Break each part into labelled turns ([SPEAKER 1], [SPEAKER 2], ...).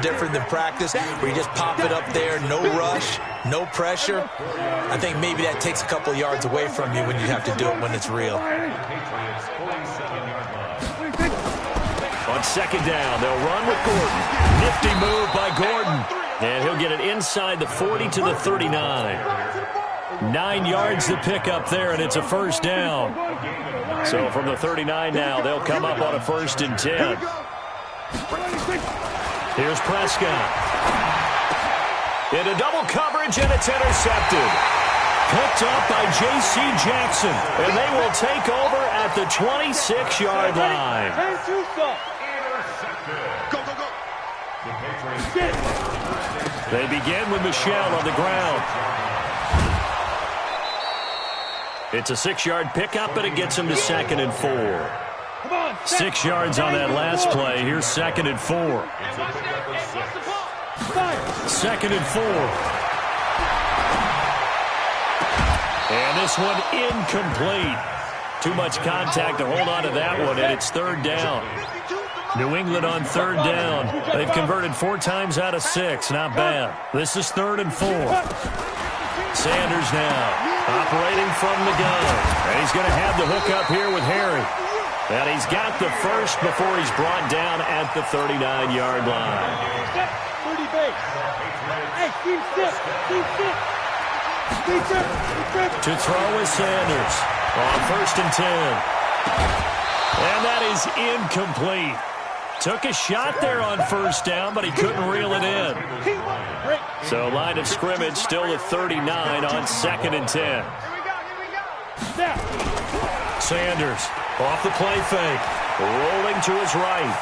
[SPEAKER 1] little different than practice, where you just pop it up there, no rush, no pressure. I think maybe that takes a couple yards away from you when you have to do it when it's real.
[SPEAKER 2] On second down, they'll run with Gordon. Nifty move by Gordon. And he'll get it inside the 40 to the 39. 9 yards to pick up there, and it's a first down. So from the 39 now, they'll come up on a 1st and 10. Here's Prescott. Into double coverage, and it's intercepted. Picked up by J.C. Jackson, and they will take over at the 26-yard line. They begin with Michel on the ground. It's a 6-yard pickup, but it gets him to 2nd and 4. 6 yards on that last play. Here's 2nd and 4. 2nd and 4. And this one incomplete. Too much contact to hold on to that one, and it's 3rd down. New England on 3rd down. They've converted 4 times out of 6. Not bad. This is 3rd and 4. Sanders now operating from the gun. And he's going to have the hook up here with Harry. And he's got the first before he's brought down at the 39-yard line. To throw is Sanders on 1st and 10. And that is incomplete. Took a shot there on 1st down, but he couldn't reel it in. So line of scrimmage still at 39 on 2nd and 10. Sanders off the play fake. Rolling to his right.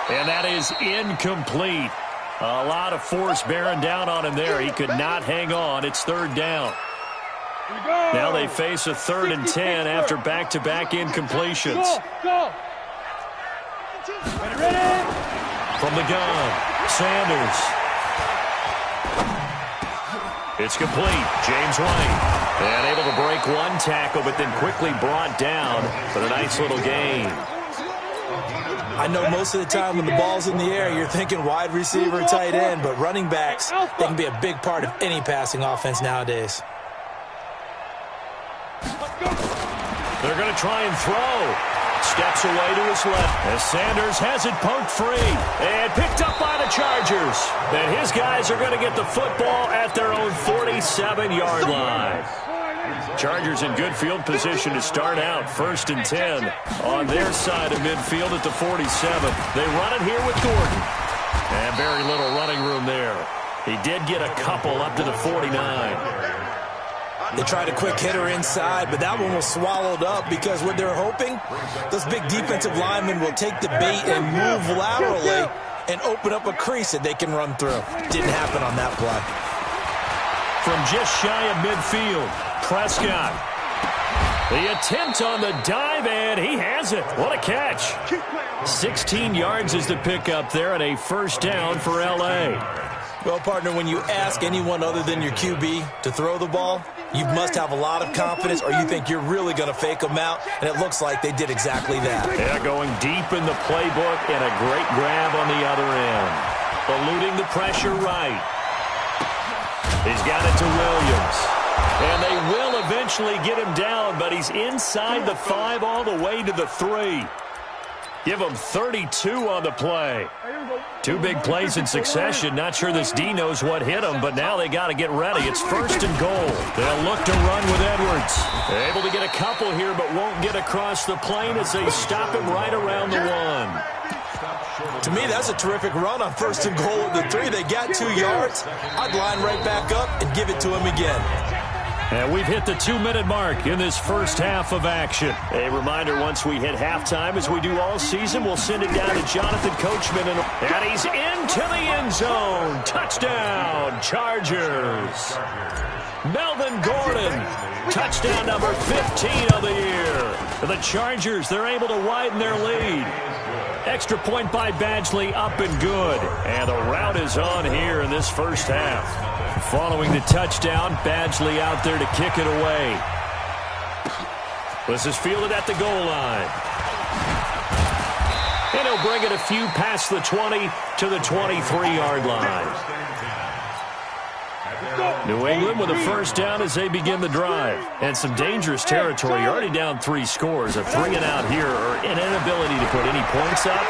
[SPEAKER 2] And that is incomplete. A lot of force bearing down on him there. He could not hang on. It's 3rd down. Now they face a 3rd and 10 after back-to-back incompletions. From the gun, Sanders. It's complete. James White. And able to break one tackle, but then quickly brought down for a nice little gain.
[SPEAKER 1] I know most of the time when the ball's in the air, you're thinking wide receiver, tight end, but running backs, they can be a big part of any passing offense nowadays.
[SPEAKER 2] They're going to try and throw. Steps away to his left as Sanders has it poked free and picked up by the Chargers. And his guys are going to get the football at their own 47-yard line. Chargers in good field position to start out. 1st and 10 on their side of midfield at the 47. They run it here with Gordon. And very little running room there. He did get a couple up to the 49.
[SPEAKER 1] They tried a quick hitter inside, but that one was swallowed up because what they're hoping, those big defensive linemen will take the bait and move laterally and open up a crease that they can run through. Didn't happen on that play.
[SPEAKER 2] From just shy of midfield, Prescott. The attempt on the dive, and he has it. What a catch. 16 yards is the pickup there, and a 1st down for L.A.
[SPEAKER 1] Well, partner, when you ask anyone other than your QB to throw the ball, you must have a lot of confidence or you think you're really going to fake them out, and it looks like they did exactly that.
[SPEAKER 2] Yeah, going deep in the playbook and a great grab on the other end. Eluding the pressure right. He's got it to Williams. And they will eventually get him down, but he's inside the 5 all the way to the 3. Give him 32 on the play. 2 big plays in succession. Not sure this D knows what hit him, but now they got to get ready. It's 1st and goal. They'll look to run with Edwards. Able to get a couple here, but won't get across the plane as they stop him right around the 1.
[SPEAKER 1] To me, that's a terrific run on 1st and goal at the 3. They got 2 yards. I'd line right back up and give it to him again.
[SPEAKER 2] And we've hit the 2-minute mark in this first half of action. A reminder, once we hit halftime, as we do all season, we'll send it down to Jonathan Coachman. And he's into the end zone. Touchdown, Chargers. Melvin Gordon, touchdown number 15 of the year. The Chargers, they're able to widen their lead. Extra point by Badgley, up and good. And the route is on here in this first half. Following the touchdown, Badgley out there to kick it away. This is fielded at the goal line. And he'll bring it a few past the 20 to the 23-yard line. New England with a first down as they begin the drive. And some dangerous territory. You're already down 3 scores. A 3-and-out here, or an inability to put any points up.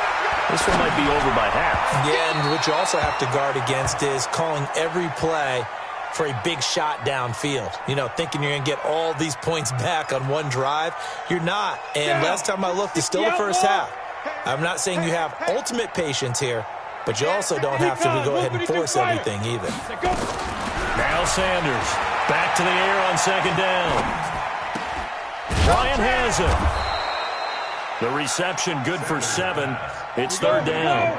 [SPEAKER 2] This one might be over by half.
[SPEAKER 1] Yeah, and what you also have to guard against is calling every play for a big shot downfield. You know, thinking you're going to get all these points back on one drive. You're not. And last time I looked, it's still the first half. I'm not saying you have ultimate patience here, but you also don't have to go ahead and force everything either.
[SPEAKER 2] Now Sanders back to the air on second down. Bryant has it. The reception good for 7. It's third down.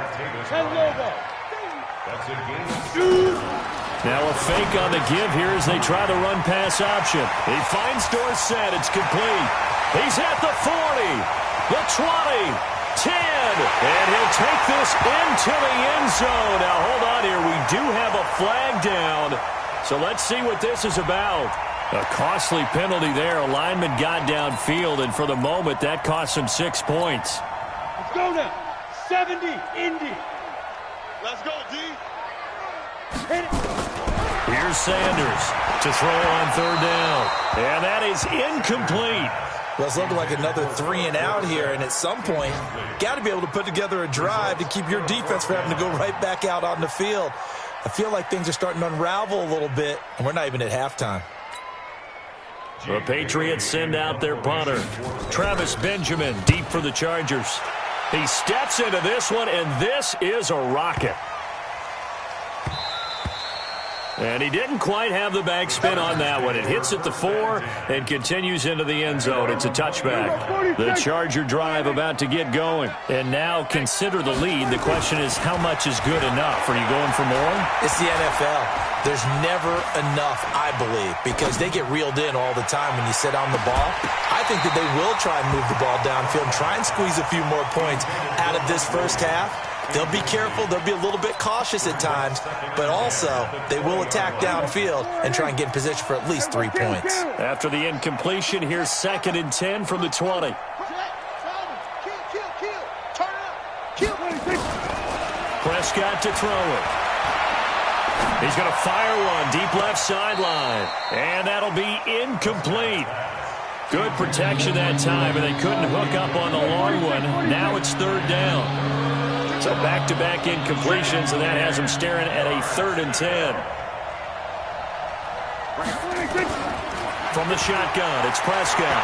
[SPEAKER 2] Now a fake on the give here as they try the run-pass option. He finds Dorsett. It's complete. He's at the 40, the 20, 10, and he'll take this into the end zone. Now hold on here. We do have a flag down, so let's see what this is about. A costly penalty there. A lineman got downfield, and for the moment, that cost him 6 points.
[SPEAKER 3] Let's go now. 70, Indy. Let's go, D. Hit it.
[SPEAKER 2] Here's Sanders to throw on third down. And that is incomplete.
[SPEAKER 1] Well, it's looking like another 3-and-out here, and at some point, got to be able to put together a drive to keep your defense from having to go right back out on the field. I feel like things are starting to unravel a little bit, and we're not even at halftime.
[SPEAKER 2] The Patriots send out their punter. Travis Benjamin deep for the Chargers. He steps into this one, and this is a rocket. And he didn't quite have the backspin on that one. It hits at the 4 and continues into the end zone. It's a touchback. The Charger drive about to get going. And now consider the lead. The question is, how much is good enough? Are you going for more?
[SPEAKER 1] It's the NFL. There's never enough, I believe, because they get reeled in all the time when you sit on the ball. I think that they will try and move the ball downfield and try and squeeze a few more points out of this first half. They'll be careful. They'll be a little bit cautious at times, but also they will attack downfield and try and get in position for at least 3 points.
[SPEAKER 2] After the incompletion, here's 2nd and 10 from the 20. Prescott to throw it. He's going to fire one deep left sideline, and that'll be incomplete. Good protection that time, and they couldn't hook up on the long one. Now it's third down. So back-to-back incompletions, and that has them staring at a 3rd and 10. From the shotgun, it's Prescott.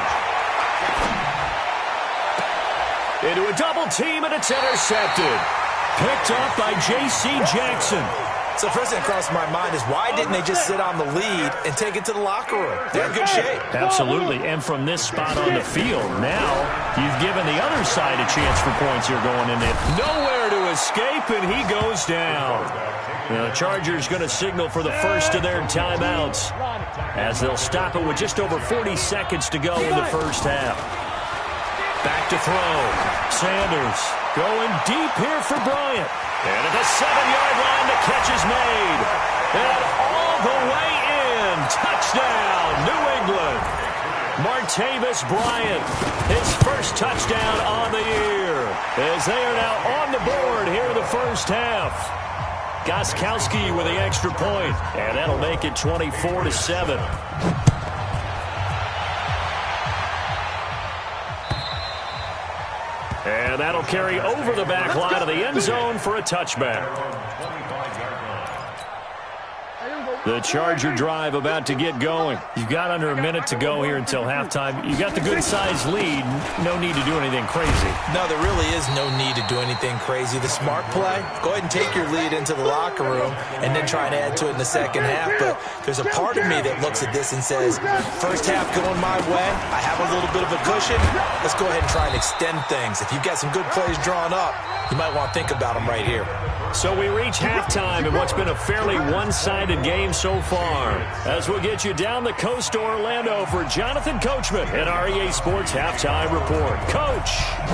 [SPEAKER 2] Into a double team, and it's intercepted. Picked up by J.C. Jackson.
[SPEAKER 1] So first thing that crossed my mind is why didn't they just sit on the lead and take it to the locker room? They're in good shape.
[SPEAKER 2] Absolutely, and from this spot on the field, now you've given the other side a chance for points here going into it. Nowhere to escape, and he goes down. The Chargers going to signal for the first of their timeouts as they'll stop it with just over 40 seconds to go in the first half. Back to throw. Sanders going deep here for Bryant. And at the 7-yard line, the catch is made. And all the way in. Touchdown, New England. Martavis Bryant, his first touchdown on the year. As they are now on the board here in the first half. Gostkowski with the extra point. And that'll make it 24-7. And that'll carry over the back line of the end zone for a touchback. The Charger drive about to get going. You've got under a minute to go here until halftime. You've got the good-sized lead. No need to do anything crazy.
[SPEAKER 1] No, there really is no need to do anything crazy. The smart play, go ahead and take your lead into the locker room and then try and add to it in the second half. But there's a part of me that looks at this and says, first half going my way, I have a little bit of a cushion. Let's go ahead and try and extend things. If you've got some good plays drawn up, you might want to think about them right here.
[SPEAKER 2] So we reach halftime in what's been a fairly one-sided game so far. As we'll get you down the coast to Orlando for Jonathan Coachman at our EA Sports Halftime Report. Coach!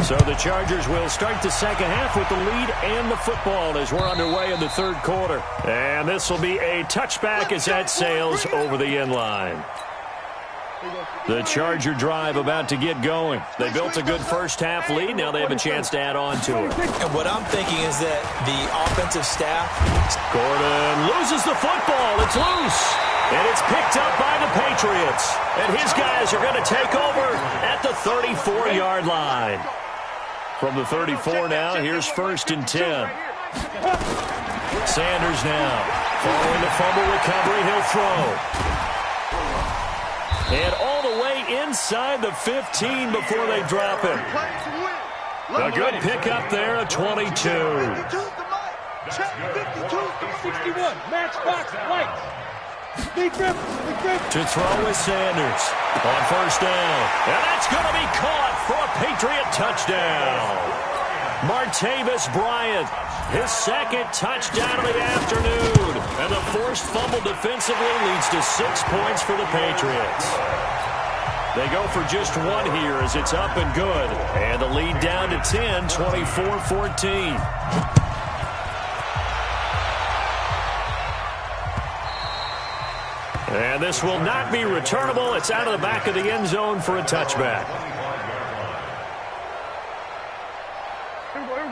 [SPEAKER 2] So the Chargers will start the second half with the lead and the football as we're underway in the third quarter. And this will be a touchback as that sails over the end line. The Charger drive about to get going. They built a good first-half lead. Now they have a chance to add on to it.
[SPEAKER 1] And what I'm thinking is that the offensive staff...
[SPEAKER 2] Gordon loses the football. It's loose. And it's picked up by the Patriots. And his guys are going to take over at the 34-yard line. From the 34 now, here's 1st and 10. Sanders now. Following the fumble recovery, he'll throw. And all the way inside the 15 before they drop it. A good pickup there, a 22.
[SPEAKER 3] Check 52, 61, matchbox, lights.
[SPEAKER 2] To throw with Sanders on 1st down. And that's going to be caught for a Patriot touchdown. Martavis Bryant, his 2nd touchdown of the afternoon. And the forced fumble defensively leads to 6 points for the Patriots. They go for just 1 here as it's up and good. And the lead down to 10, 24-14. And this will not be returnable. It's out of the back of the end zone for a touchback.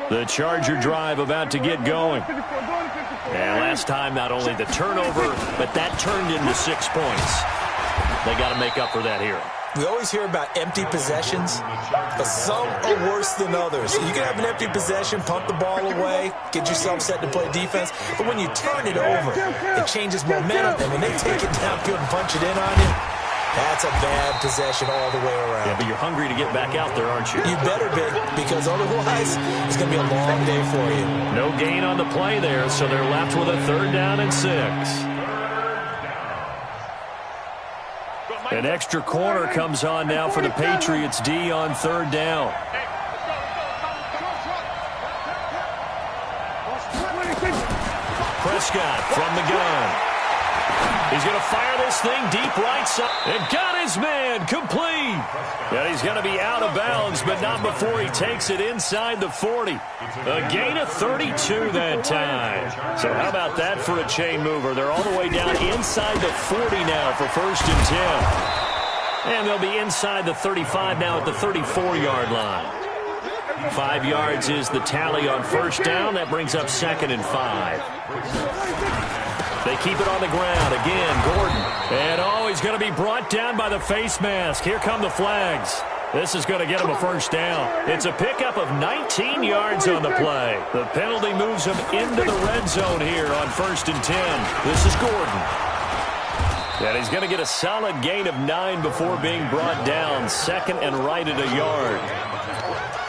[SPEAKER 2] The Charger drive about to get going. And last time, not only the turnover, but that turned into 6 points. They got to make up for that here.
[SPEAKER 1] We always hear about empty possessions, but some are worse than others. You can have an empty possession, pump the ball away, get yourself set to play defense, but when you turn it over, it changes momentum, and when they take it downfield and punch it in on you, that's a bad possession all the way around.
[SPEAKER 2] Yeah, but you're hungry to get back out there, aren't you?
[SPEAKER 1] You better be, because otherwise, it's going to be a long day for you.
[SPEAKER 2] No gain on the play there, so they're left with a 3rd down and 6. An extra corner comes on now for the Patriots D on 3rd down. Prescott from the gun. He's going to fire this thing deep right side. And got his man complete. And he's going to be out of bounds, but not before he takes it inside the 40. A gain of 32 that time. So how about that for a chain mover? They're all the way down inside the 40 now for 1st and 10. And they'll be inside the 35 now at the 34-yard line. 5 yards is the tally on 1st down. That brings up 2nd and 5. They keep it on the ground. Again, Gordon. And, he's going to be brought down by the face mask. Here come the flags. This is going to get him a 1st down. It's a pickup of 19 yards on the play. The penalty moves him into the red zone here on 1st and 10. This is Gordon. And he's going to get a solid gain of 9 before being brought down. 2nd and right at a yard.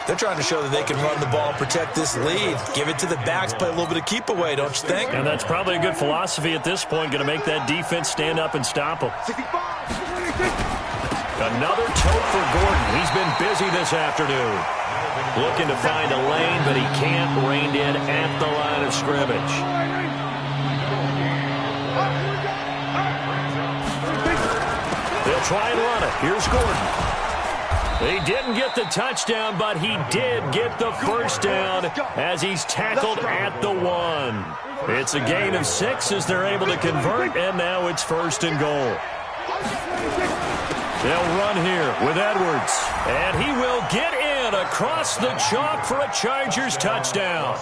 [SPEAKER 1] They're trying to show that they can run the ball, protect this lead, give it to the backs, play a little bit of keep away, don't you think?
[SPEAKER 2] And that's probably a good philosophy at this point, going to make that defense stand up and stop them. Another tote for Gordon. He's been busy this afternoon. Looking to find a lane, but he can't. Reined in at the line of scrimmage. They'll try and run it. Here's Gordon. He didn't get the touchdown, but he did get the 1st down as he's tackled at the 1. It's a gain of 6 as they're able to convert, and now it's 1st and goal. They'll run here with Edwards, and he will get in across the chalk for a Chargers touchdown.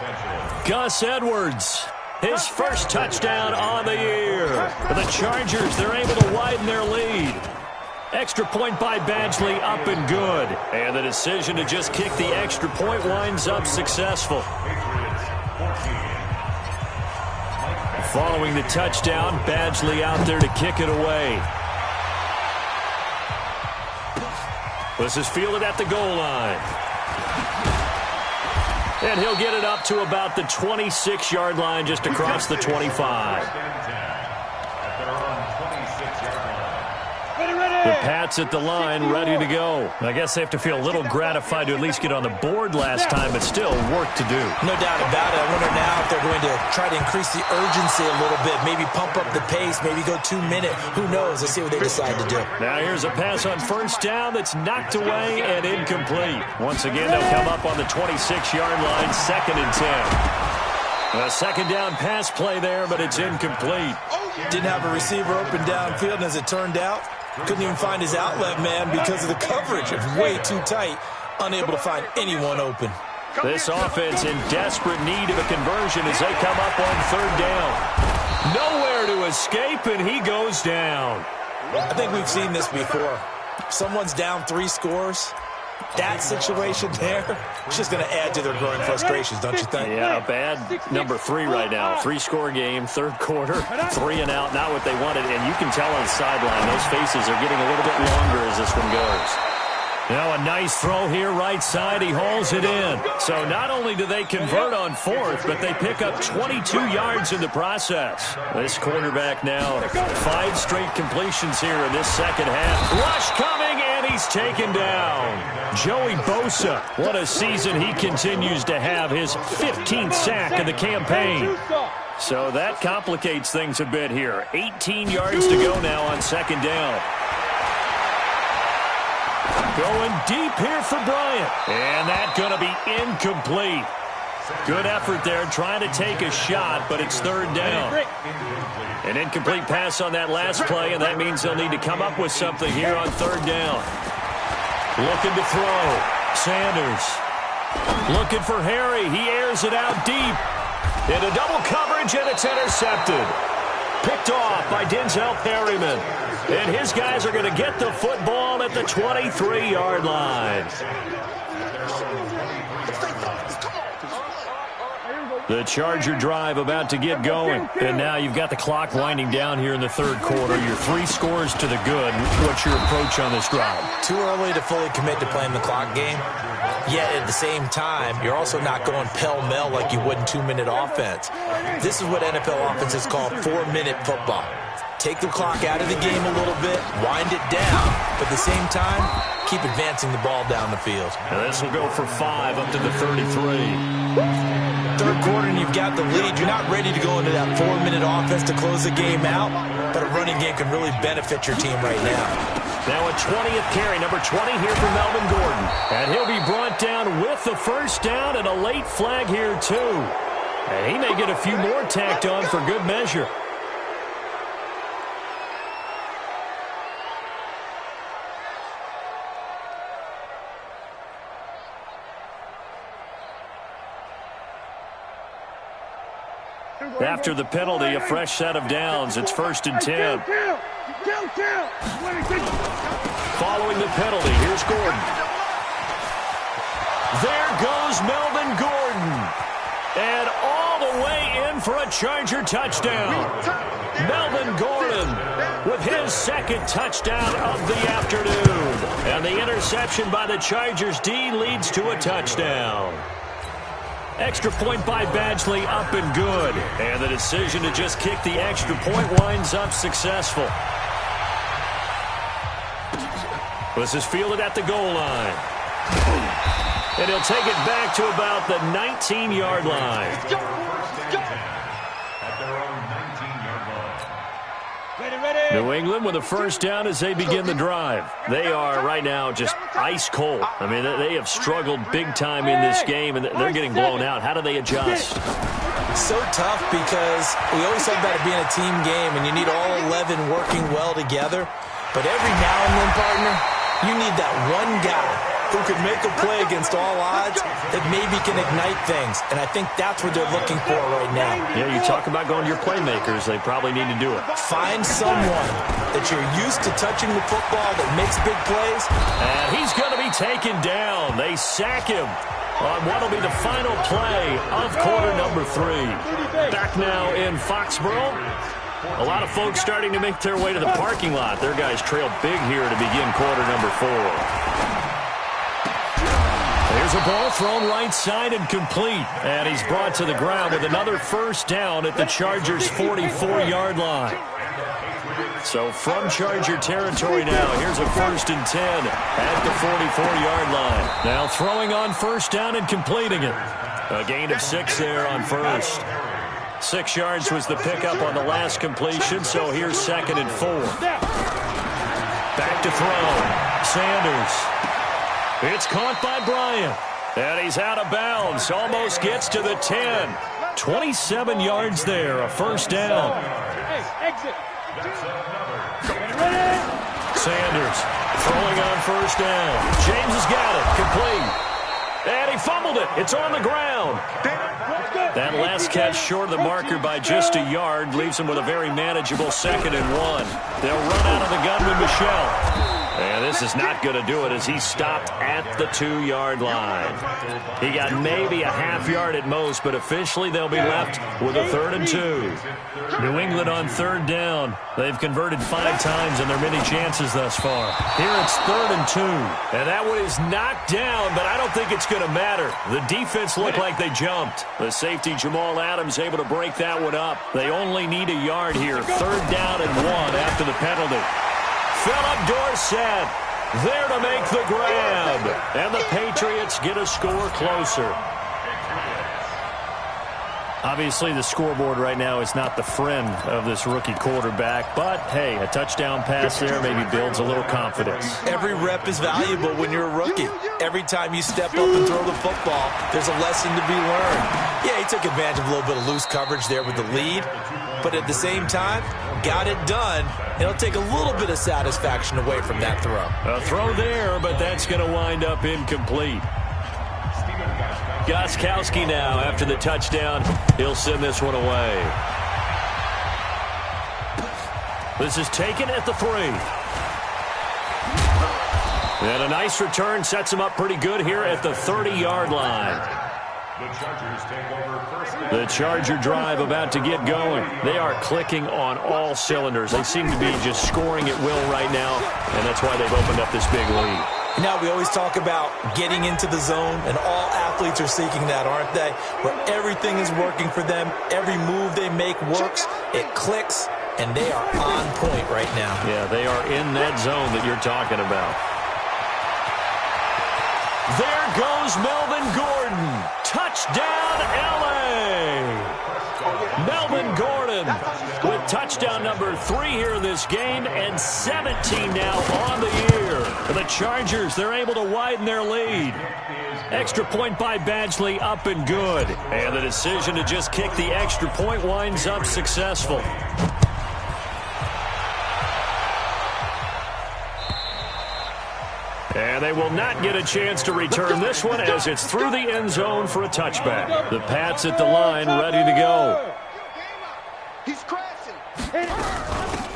[SPEAKER 2] Gus Edwards, his 1st touchdown on the year. For the Chargers, they're able to widen their lead. Extra point by Badgley, up and good. And the decision to just kick the extra point winds up successful. Following the touchdown, Badgley out there to kick it away. This is fielded at the goal line. And he'll get it up to about the 26-yard line, just across the 25. The Pats at the line, ready to go. I guess they have to feel a little gratified to at least get on the board last time, but still work to do.
[SPEAKER 1] No doubt about it. I wonder now if they're going to try to increase the urgency a little bit, maybe pump up the pace, maybe go 2-minute. Who knows? Let's see what they decide to do.
[SPEAKER 2] Now here's a pass on 1st down that's knocked away and incomplete. Once again, they'll come up on the 26-yard line, 2nd and 10. A 2nd down pass play there, but it's incomplete.
[SPEAKER 1] Didn't have a receiver open downfield, and as it turned out, Couldn't even find his outlet man because of the coverage. It's way too tight. Unable to find anyone open.
[SPEAKER 2] This offense in desperate need of a conversion as they come up on third down. Nowhere to escape, and he goes down.
[SPEAKER 1] I think we've seen this before. Someone's down 3 scores. That situation there, it's just going to add to their growing frustrations, don't you think?
[SPEAKER 2] Yeah, a bad number 3 right now. 3-score game, third quarter, 3 and out, not what they wanted. And you can tell on the sideline, those faces are getting a little bit longer as this one goes. Now a nice throw here right side. He hauls it in. So not only do they convert on fourth, but they pick up 22 yards in the process. This quarterback now 5 straight completions here in this second half. Rush coming, and he's taken down. Joey Bosa, what a season he continues to have. His 15th sack of the campaign. So that complicates things a bit here. 18 yards to go now on second down. Going deep here for Bryant. And that's going to be incomplete. Good effort there trying to take a shot, but it's third down. An incomplete pass on that last play, and that means they'll need to come up with something here on third down. Looking to throw. Sanders. Looking for Harry. He airs it out deep. Into double coverage, and it's intercepted. Picked off by Denzel Perryman. And his guys are going to get the football at the 23-yard line. The Charger drive about to get going. And now you've got the clock winding down here in the third quarter. You're 3 scores to the good. What's your approach on this drive?
[SPEAKER 1] Too early to fully commit to playing the clock game. Yet at the same time, you're also not going pell-mell like you would in 2-minute offense. This is what NFL offenses call 4-minute football. Take the clock out of the game a little bit, wind it down, but at the same time, keep advancing the ball down the field.
[SPEAKER 2] And this will go for 5 up to the 33.
[SPEAKER 1] Third quarter, and you've got the lead. You're not ready to go into that 4-minute offense to close the game out, but a running game can really benefit your team right now.
[SPEAKER 2] Now a 20th carry, number 20 here for Melvin Gordon. And he'll be brought down with the first down and a late flag here too. And he may get a few more tacked on for good measure. After the penalty, a fresh set of downs. It's 1st and 10. Following the penalty, here's Gordon. There goes Melvin Gordon. And all the way in for a Charger touchdown. Melvin Gordon with his 2nd touchdown of the afternoon. And the interception by the Chargers D leads to a touchdown. Extra point by Badgley, up and good. And the decision to just kick the extra point winds up successful. This is fielded at the goal line. And he'll take it back to about the 19-yard line. New England with a first down as they begin the drive. They are right now just ice cold. I mean, they have struggled big time in this game, and they're getting blown out. How do they adjust?
[SPEAKER 1] So tough because we always talk about it being a team game, and you need all 11 working well together. But every now and then, partner, you need that one guy who could make a play against all odds that maybe can ignite things. And I think that's what they're looking for right now.
[SPEAKER 2] Yeah, you talk about going to your playmakers. They probably need to do it.
[SPEAKER 1] Find someone that you're used to touching the football that makes big plays.
[SPEAKER 2] And he's going to be taken down. They sack him on what will be the final play of quarter number 3. Back now in Foxborough. A lot of folks starting to make their way to the parking lot. Their guys trail big here to begin quarter number 4. There's a ball thrown right side and complete. And he's brought to the ground with another first down at the Chargers' 44-yard line. So from Charger territory now, here's a 1st and 10 at the 44-yard line. Now throwing on first down and completing it. A gain of 6 there on first. 6 yards was the pickup on the last completion, so here's 2nd and 4. Back to throw. Sanders. It's caught by Bryant. And he's out of bounds. Almost gets to the 10. 27 yards there. A first down.
[SPEAKER 3] Hey, exit.
[SPEAKER 2] Sanders throwing on first down. James has got it. Complete. And he fumbled it. It's on the ground. That last catch short of the marker by just a yard leaves him with a very manageable 2nd and 1. They'll run out of the gun with Michel. And this is not going to do it as he stopped at the 2-yard line. He got maybe a half yard at most, but officially they'll be left with a 3rd and 2. New England on 3rd down. They've converted 5 times in their many chances thus far. Here it's 3rd and 2. And that one is knocked down, but I don't think it's going to matter. The defense looked like they jumped. The safety Jamal Adams able to break that one up. They only need a yard here. 3rd down and 1 after the penalty. Philip Dorsett there to make the grab. And the Patriots get a score closer. Obviously, the scoreboard right now is not the friend of this rookie quarterback. But, hey, a touchdown pass there maybe builds a little confidence.
[SPEAKER 1] Every rep is valuable when you're a rookie. Every time you step up and throw the football, there's a lesson to be learned. Yeah, he took advantage of a little bit of loose coverage there with the lead. But at the same time, got it done. It'll take a little bit of satisfaction away from that throw.
[SPEAKER 2] A throw there, but that's going to wind up incomplete. Gostkowski now, after the touchdown, he'll send this one away. This is taken at the 3. And a nice return sets him up pretty good here at the 30-yard line. The Charger drive about to get going. They are clicking on all cylinders. They seem to be just scoring at will right now, and that's why they've opened up this big lead.
[SPEAKER 1] Now, we always talk about getting into the zone, and all athletes are seeking that, aren't they? Where everything is working for them, every move they make works, it clicks, and they are on point right now.
[SPEAKER 2] Yeah, they are in that zone that you're talking about. There goes Melvin Gordon. Touchdown, L.A. Melvin Gordon with touchdown number 3 here in this game and 17 now on the year. For the Chargers, they're able to widen their lead. Extra point by Badgley, up and good. And the decision to just kick the extra point winds up successful. And they will not get a chance to return this one as it's through the end zone for a touchback. The Pats at the line ready to go.
[SPEAKER 3] He's crashing.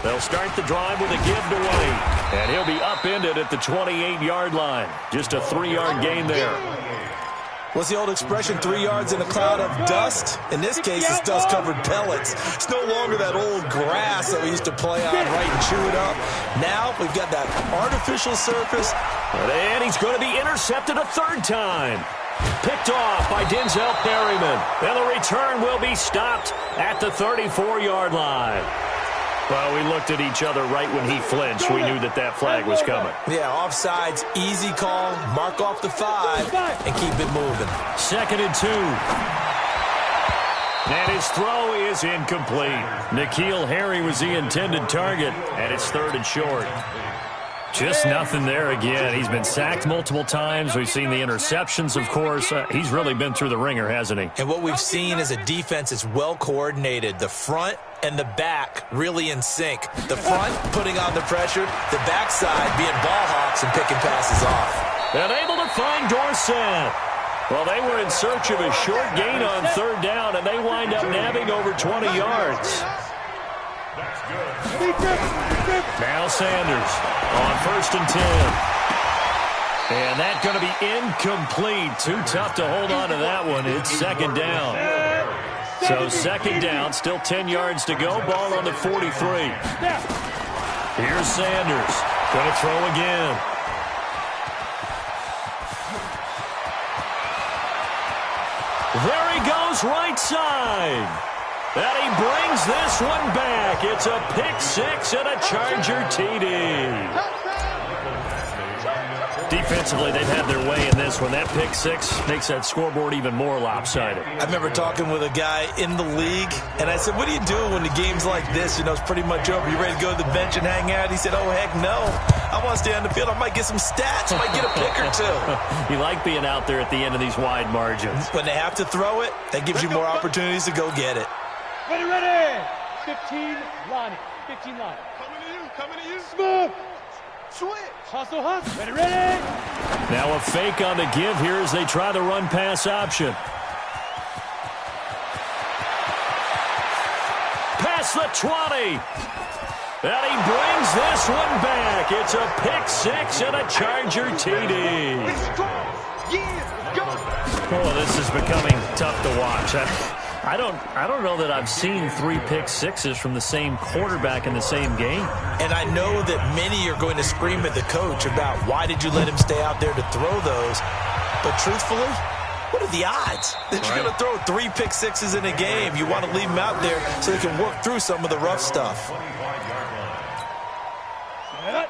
[SPEAKER 2] They'll start the drive with a give to White. And he'll be upended at the 28-yard line. Just a 3-yard gain there.
[SPEAKER 1] What's the old expression, 3 yards in a cloud of dust? In this case, it's dust-covered pellets. It's no longer that old grass that we used to play on, right, and chew it up. Now we've got that artificial surface.
[SPEAKER 2] And he's going to be intercepted a 3rd time. Picked off by Denzel Perryman. And the return will be stopped at the 34-yard line. Well, we looked at each other right when he flinched. We knew that that flag was coming.
[SPEAKER 1] Yeah, offsides, easy call, mark off the 5, and keep it moving.
[SPEAKER 2] 2nd and 2. And his throw is incomplete. N'Keal Harry was the intended target, and it's 3rd and short. Just nothing there again. He's been sacked multiple times. We've seen the interceptions, of course. He's really been through the ringer, hasn't he?
[SPEAKER 1] And what we've seen is a defense that's well coordinated. The front and the back really in sync. The front putting on the pressure, the backside being ball hawks and picking passes off.
[SPEAKER 2] And able to find Dorsett. Well, they were in search of a short gain on 3rd down, and they wind up nabbing over 20 yards. Now Sanders on 1st and 10. And that's going to be incomplete. Too tough to hold on to that one. It's 2nd down. So 2nd down, still 10 yards to go. Ball on the 43. Here's Sanders. Going to throw again. There he goes, right side. And he brings this one back. It's a pick-6 and a Charger TD. Defensively, they've had their way in this one. That pick-6 makes that scoreboard even more lopsided.
[SPEAKER 1] I remember talking with a guy in the league, and I said, what do you do when the game's like this? You know, it's pretty much over. You ready to go to the bench and hang out? He said, oh, heck no. I want to stay on the field. I might get some stats. I might get a pick or 2.
[SPEAKER 2] You like being out there at the end of these wide margins.
[SPEAKER 1] When they have to throw it, that gives you more opportunities to go get it.
[SPEAKER 3] Ready. 15, Lonnie. 15, Lonnie. Coming to you. Smooth. Switch. Hustle, hustle. Ready, ready.
[SPEAKER 2] Now a fake on the give here as they try the run-pass option. Past the 20. And he brings this one back. It's a pick six and a Charger TD. Oh, this is becoming tough to watch. I don't know that I've seen 3 pick sixes from the same quarterback in the same game.
[SPEAKER 1] And I know that many are going to scream at the coach about why did you let him stay out there to throw those. But truthfully, what are the odds that you're going to throw 3 pick sixes in a game? You want to leave them out there so they can work through some of the rough stuff.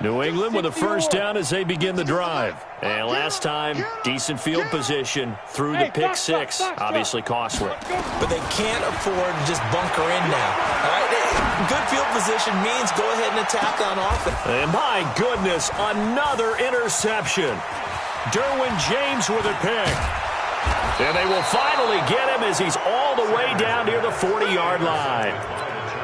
[SPEAKER 2] New England with a first down as they begin the drive. And last time, decent field position through the pick six. Obviously costly.
[SPEAKER 1] But they can't afford to just bunker in now. All right? Good field position means go ahead and attack on offense.
[SPEAKER 2] And my goodness, another interception. Derwin James with a pick. And they will finally get him as he's all the way down near the 40-yard line.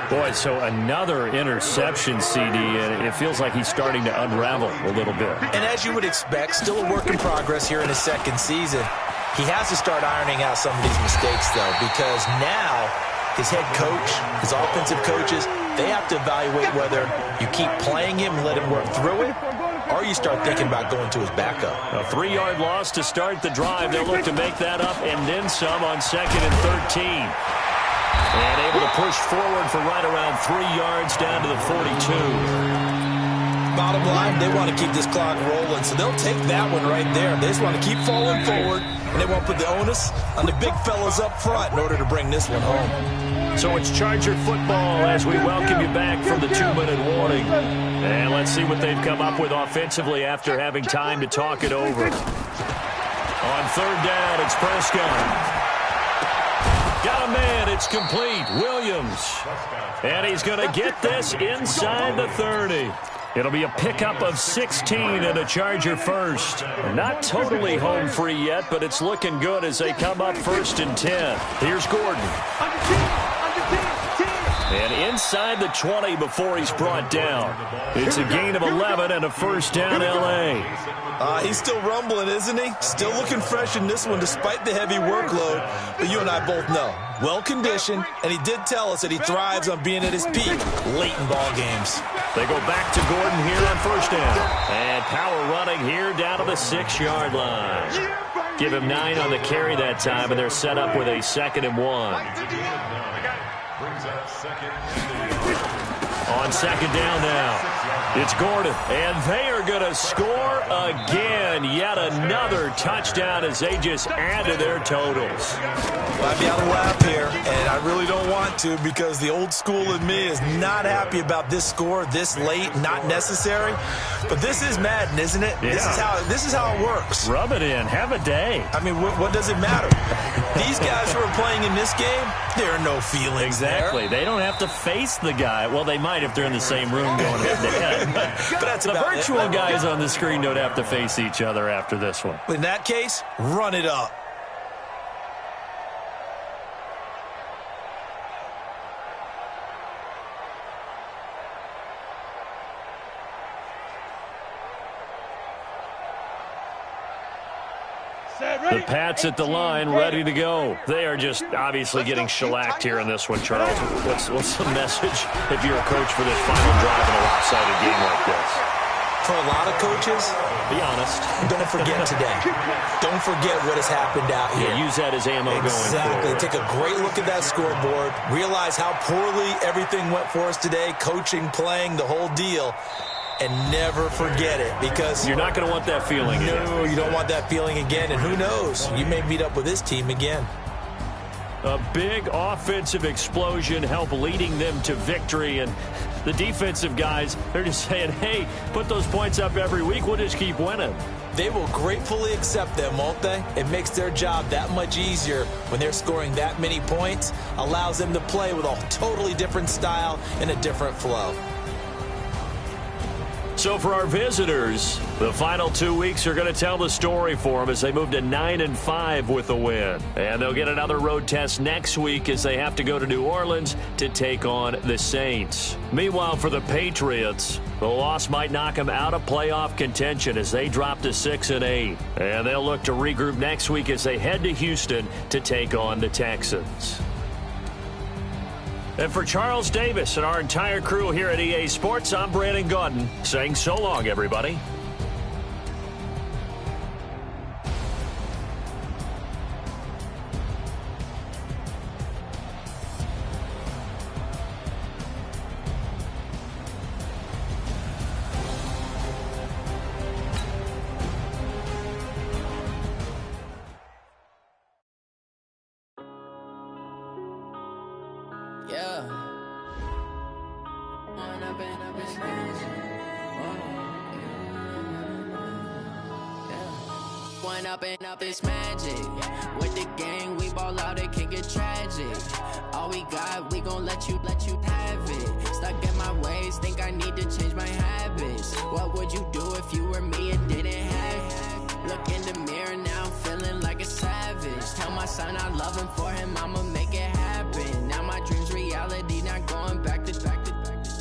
[SPEAKER 2] Boy, so another interception, CD, and it feels like he's starting to unravel a little bit.
[SPEAKER 1] And as you would expect, still a work in progress here in his second season. He has to start ironing out some of these mistakes, though, because now his head coach, his offensive coaches, they have to evaluate whether you keep playing him and let him work through it, or you start thinking about going to his backup.
[SPEAKER 2] A 3-yard loss to start the drive. They'll look to make that up and then some on 2nd and 13. And able to push forward for right around 3 yards down to the 42.
[SPEAKER 1] Bottom line, they want to keep this clock rolling, so they'll take that one right there. They just want to keep falling forward, and they want to put the onus on the big fellas up front in order to bring this one home.
[SPEAKER 2] So it's Charger football as we welcome you back from the 2-minute warning. And let's see what they've come up with offensively after having time to talk it over. On 3rd down, it's Prescott. Got a man, it's complete. Williams. And he's going to get this inside the 30. It'll be a pickup of 16 and a Charger first. Not totally home free yet, but it's looking good as they come up 1st and 10. Here's Gordon. And inside the 20 before he's brought down. It's a gain of 11 and a first down, L.A.
[SPEAKER 1] He's still rumbling, isn't he? Still looking fresh in this one despite the heavy workload. But you and I both know, well-conditioned, and he did tell us that he thrives on being at his peak late in ball games.
[SPEAKER 2] They go back to Gordon here on 1st down. And power running here down to the 6-yard line. Give him 9 on the carry that time, and they're set up with a 2nd and 1. On 2nd down now. It's Gordon, and they are going to score again. Yet another touchdown as they just add to their totals.
[SPEAKER 1] Well, I'd be out of laugh here, and I really don't want to because the old school in me is not happy about this score this late, not necessary. But this is Madden, isn't it?
[SPEAKER 2] Yeah.
[SPEAKER 1] This is how it works.
[SPEAKER 2] Rub it in. Have a day.
[SPEAKER 1] I mean, what does it matter? These guys who are playing in this game, there are no feelings
[SPEAKER 2] Exactly.
[SPEAKER 1] there.
[SPEAKER 2] They don't have to face the guy. Well, they might if they're in the same room going head-to-head.
[SPEAKER 1] But that's
[SPEAKER 2] the
[SPEAKER 1] about
[SPEAKER 2] virtual
[SPEAKER 1] it.
[SPEAKER 2] guys on the screen don't have to face each other after this one.
[SPEAKER 1] In that case, run it up.
[SPEAKER 2] The Pats at the line, ready to go. They are just obviously getting shellacked here in this one, Charles. What's the message if you're a coach for this final drive in a lopsided game like this?
[SPEAKER 1] For a lot of coaches,
[SPEAKER 2] be honest.
[SPEAKER 1] Don't forget today. Don't forget what has happened out here.
[SPEAKER 2] Yeah, use that as ammo going
[SPEAKER 1] Exactly.
[SPEAKER 2] forward.
[SPEAKER 1] Take a great look at that scoreboard. Realize how poorly everything went for us today. Coaching, playing, the whole deal. And never forget it because
[SPEAKER 2] you're not going to want that feeling again.
[SPEAKER 1] No, you don't want that feeling again. And who knows? You may meet up with this team again.
[SPEAKER 2] A big offensive explosion helped leading them to victory. And the defensive guys, they're just saying, hey, put those points up every week. We'll just keep winning.
[SPEAKER 1] They will gratefully accept them, won't they? It makes their job that much easier when they're scoring that many points. Allows them to play with a totally different style and a different flow.
[SPEAKER 2] So for our visitors, the final 2 weeks are going to tell the story for them as they move to 9-5 with a win. And they'll get another road test next week as they have to go to New Orleans to take on the Saints. Meanwhile, for the Patriots, the loss might knock them out of playoff contention as they drop to 6-8. And they'll look to regroup next week as they head to Houston to take on the Texans. And for Charles Davis and our entire crew here at EA Sports, I'm Brandon Gaudin saying so long, everybody.
[SPEAKER 4] Up this magic with the gang, we ball out, it can get tragic. All we got, we gon' let you have it. Stuck in my ways, think I need to change my habits. What would you do if you were me and didn't have? Look in the mirror now, I'm feeling like a savage. Tell my son I love him, for him I'ma make it happen. Now my dream's reality, not going back to.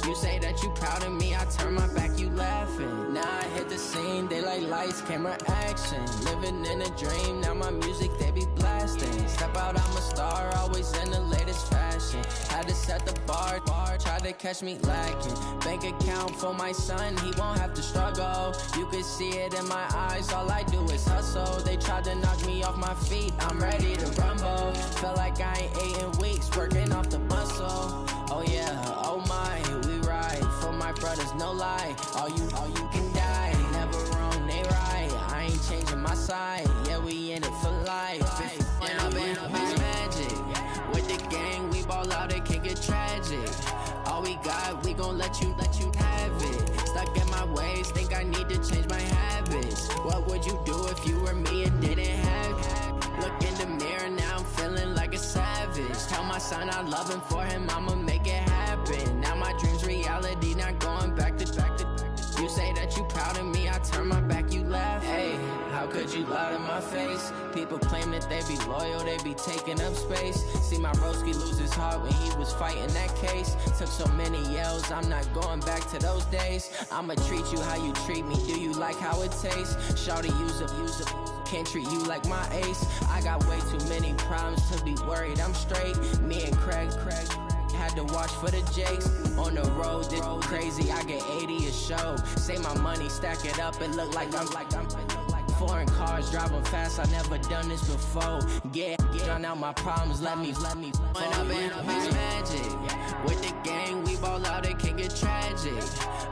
[SPEAKER 4] You say that you proud of me, I turn my back, you laughing. Now I hit the scene, they like lights, camera, action. Living in a dream, now my music, they be blasting. Step out, I'm a star, always in the latest fashion. Had to set the bar, try to catch me lacking. Bank account for my son, he won't have to struggle. You can see it in my eyes, all I do is hustle. They tried to knock me off my feet, I'm ready to rumble. Felt like I ain't ate in weeks, working off the muscle. Oh yeah, oh my, we ride for my brothers, no lie. All you can die, never wrong, they right. I ain't changing my side, yeah, we in it for life. When I've been up is magic, with the gang, we ball out, it can get tragic. All we got, we gon' let you have it. Stuck in my ways, think I need to change my habits. What would you do if you were me and didn't have? Look in the mirror now, I'm feeling like a savage. Tell my son I love him, for him I'ma make it happen. Now my dream's reality, not going back to. You say that you proud of me, I turn my back, you laugh. Hey, how could you lie to my face? People claim that they be loyal, they be taking up space. See my broski lose his heart when he was fighting that case. Took so many yells, I'm not going back to those days. I'ma treat you how you treat me, do you like how it tastes? Shawty, use up. Can't treat you like my ace. I got way too many problems to be worried, I'm straight. Me and Craig had to watch for the Jakes. On the road, this crazy, I get 80 a show. Say my money, stack it up, it look like I'm foreign cars, driving fast, I never done this before. Get drown out my problems, let me. When I've been up is magic. With the gang, we ball out, it can get tragic.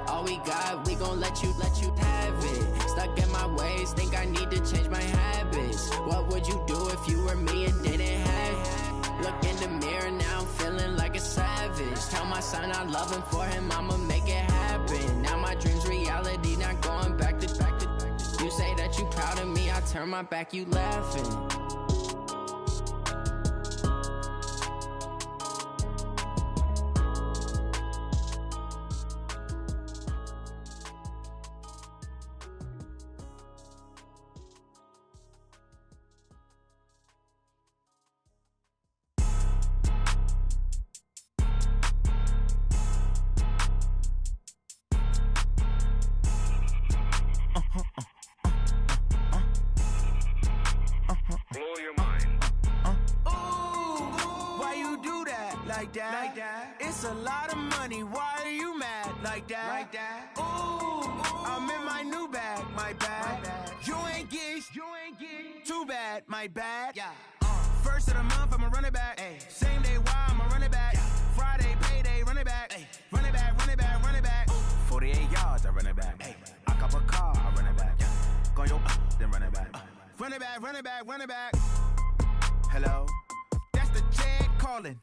[SPEAKER 4] All we got, we gon' let you have it. Stuck in my ways, think I need to change my habits. What would you do if you were me and didn't have? Look in the mirror now, I'm feeling like a savage. Tell my son I love him, for him I'ma make it happen. Now my dream's reality, not going back to. You say that you proud of me, I turn my back, you laughing.
[SPEAKER 5] Like that. It's a lot of money. Why are you mad like that? Ooh, I'm in my new bag. My bad. You ain't getting too bad. My bad. Yeah. First of the month, I'ma run it back. Ay. Same day, why I'ma run it back. Yeah. Friday, payday, run it back. Ay. Run it back, run it back, run it back. 48 yards, I run it back. Ay. I cop a car, I run it back. Yeah. Go yo, then run it back. Run it back, run it back, run it back. Hello? That's the check calling.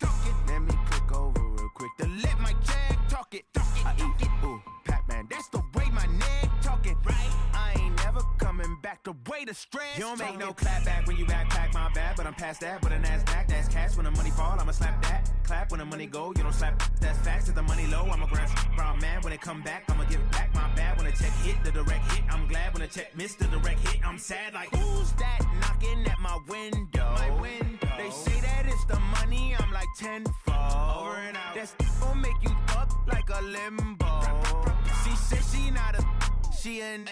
[SPEAKER 5] Let me click over real quick to let my check talk it. I eat, ooh, Pac-Man, that's the way my neck talking. Right? I ain't never coming back the way the stress. You don't make no clap back when you backpack, my bad, but I'm past that. With a NASDAQ, that's cash. When the money fall, I'ma slap that. Clap when the money go. You don't slap that's fast at the money low. I'm a grand brown man. When it come back, I'ma give back my bad. When the check hit, the direct hit. I'm glad when the check missed the direct hit. I'm sad like, who's that knocking at my window? They say that it's the money. I'm like tenfold. Over and out. That's gon' make you up like a limbo. She said she not a, she an.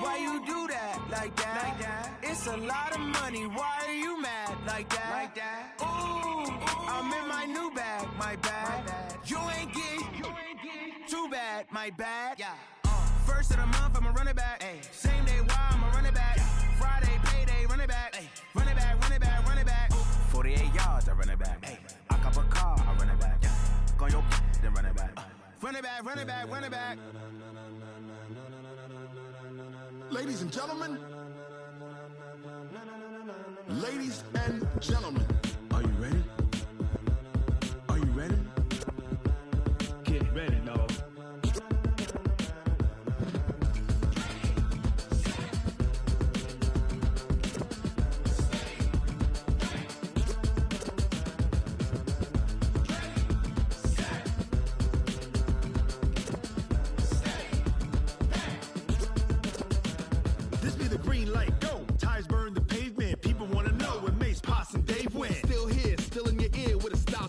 [SPEAKER 5] Why you do that like that? It's a lot of money. Why are you mad like that? Ooh, I'm in my new bag, my bad. You ain't getting too bad, my bad. First of the month, I'ma run it back. Same day, why I'ma run it back. Friday, payday, run it back. Run it back, run it back, run it back. 48 yards, I run it back. I cop a car, I run it back. Go your then run it back. Run it back, run it back, run it back.
[SPEAKER 6] Ladies and gentlemen, ladies and gentlemen, are you ready? Are you ready? Get ready, dog.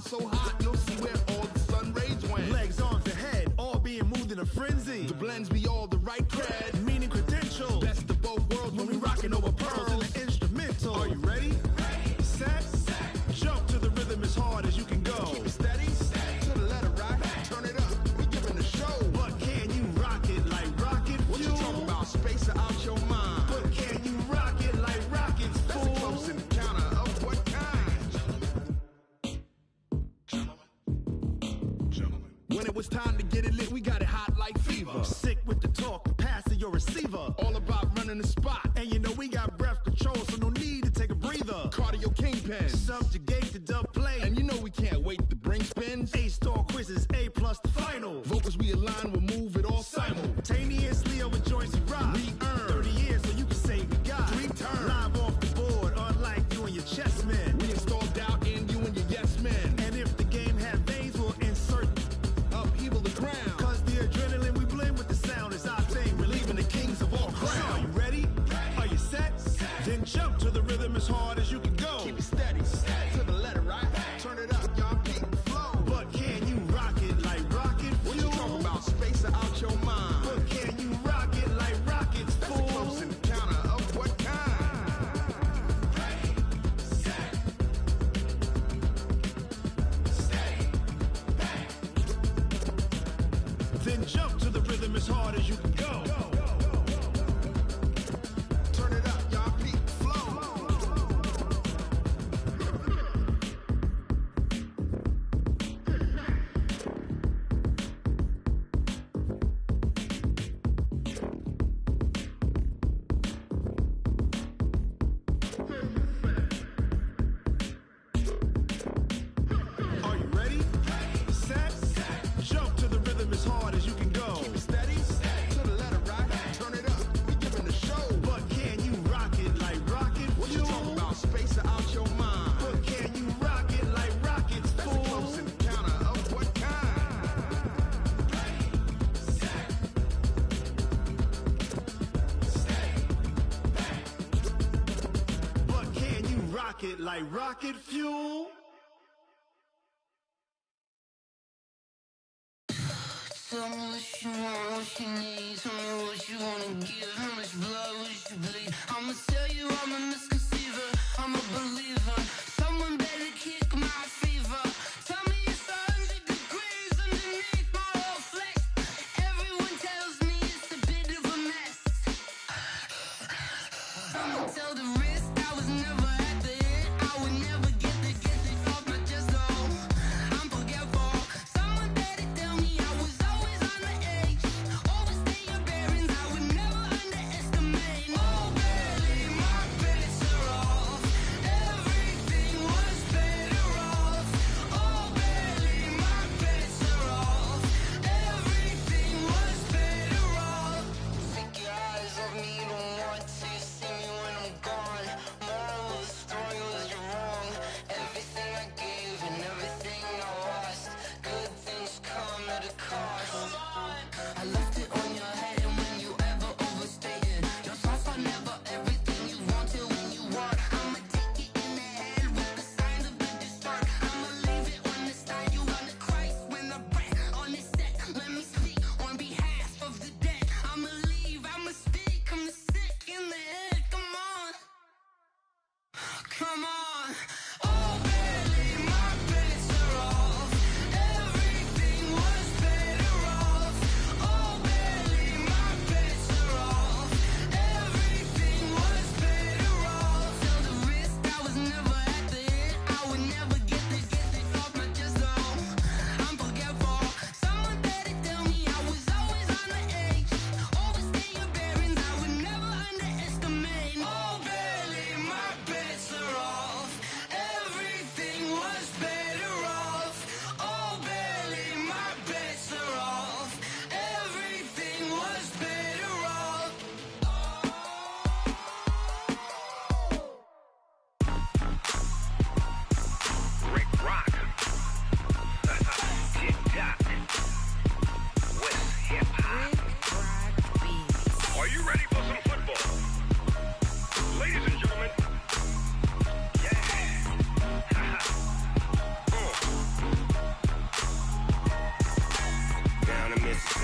[SPEAKER 7] So hot, you'll see where all the sun rays went.
[SPEAKER 6] Legs, arms, and head, all being moved in a frenzy.
[SPEAKER 7] The blends be all the right cred,
[SPEAKER 6] meaning credentials.
[SPEAKER 7] Best of both worlds when we rockin' over pearls
[SPEAKER 6] in the instrumental. Are you ready? Set, jump to the rhythm as hard as you can go.
[SPEAKER 7] Keep it steady, to the letter right. Turn it up, we giving the show.
[SPEAKER 6] But can you rock it like rocket fuel?
[SPEAKER 7] What you talking about? Space out your mind.
[SPEAKER 6] But can you rock it like rockets, fool?
[SPEAKER 7] That's a close encounter of what kind? When it was time to get it lit, we got it hot like fever.
[SPEAKER 6] Sick with the talk, pass to your receiver.
[SPEAKER 7] All about running the spot.
[SPEAKER 6] And you know we got breath control, so no need to take a breather.
[SPEAKER 7] Cardio kingpin.
[SPEAKER 6] Subjugate the dub play.
[SPEAKER 7] And you know we can't wait to bring spins.
[SPEAKER 6] A-star quizzes, A+ the final.
[SPEAKER 7] Vocals we align, we'll move it all
[SPEAKER 6] simultaneously over joints we rock.
[SPEAKER 7] We earn
[SPEAKER 6] 30 years so you can say we got
[SPEAKER 7] 3 turns.
[SPEAKER 6] Live off the board, unlike you and your chess men.
[SPEAKER 7] We install doubt in you and your yes men.
[SPEAKER 6] And if the game had veins, we'll insert
[SPEAKER 7] upheaval the ground.
[SPEAKER 6] Cause the adrenaline we blend with the sound is our thing, relieving the kings of all crowns. So are you ready? Are you set? Then jump to the rhythm as hard as you can go.
[SPEAKER 7] Keep it steady, to the letter right. Turn it up, y'all keep the flow.
[SPEAKER 6] But can you rock it like rocket fuel?
[SPEAKER 7] What you talking about? Space out your mind.
[SPEAKER 6] But can you rock it like rockets,
[SPEAKER 7] fool?
[SPEAKER 6] That's
[SPEAKER 7] a close encounter of what kind? Then jump to the rhythm as hard as you can go. Turn it up, y'all keep the flow.
[SPEAKER 6] Are you ready? Set, jump to the rhythm as hard as you can go.
[SPEAKER 7] Keep it steady, to the letter right. Turn it up, we giving the show.
[SPEAKER 6] But can you rock it like rocket
[SPEAKER 7] What you talking about? Space out your mind.
[SPEAKER 6] But can you rock it like rockets,
[SPEAKER 7] That's
[SPEAKER 6] fool?
[SPEAKER 7] a close encounter of what kind?
[SPEAKER 6] But can you rock it like rocket fuel?
[SPEAKER 8] Tell me what you want, what you need. Tell me what you wanna give. How much blood would you bleed? I'ma tell you I'm a misconceiver. I'm a believer. Someone better kick my fever. Tell me it's 100 degrees underneath my whole flesh. Everyone tells me it's a bit of a mess. I'ma tell the risk I was never at the end. I would never get it off my chest though. I'm forgetful. Someone better tell me I was always on the edge. Overstay your bearings, I would never underestimate. Oh, barely my best.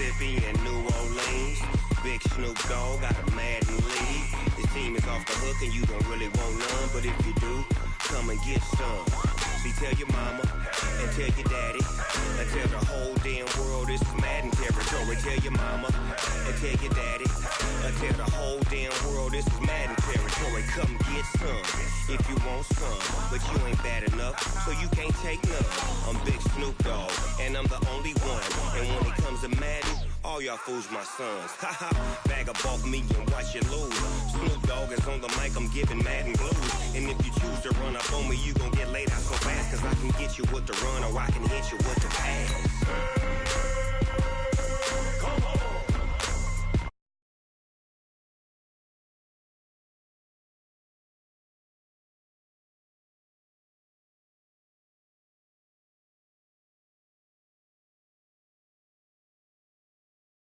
[SPEAKER 9] Mississippi and New Orleans. Big Snoop Dogg got a Madden league. His team is off the hook and you don't really want none, but if you do, come and get some. See, tell your mama and tell your daddy and tell the whole damn world this is Madden territory. Tell your mama and tell your daddy and tell the whole damn world this is Madden territory. Come get some if you want some, but you ain't bad enough, so you can't take none. I'm Big Snoop Dogg and I'm the only one. And when it comes to Madden, all y'all fools my sons. Haha, bag up off me and watch you lose. Snoop Dogg is on the mic, I'm giving Madden blues. And if you choose to run up on me, you gon' get laid out so fast. Cause I can get you with the run or I can hit you with the pass.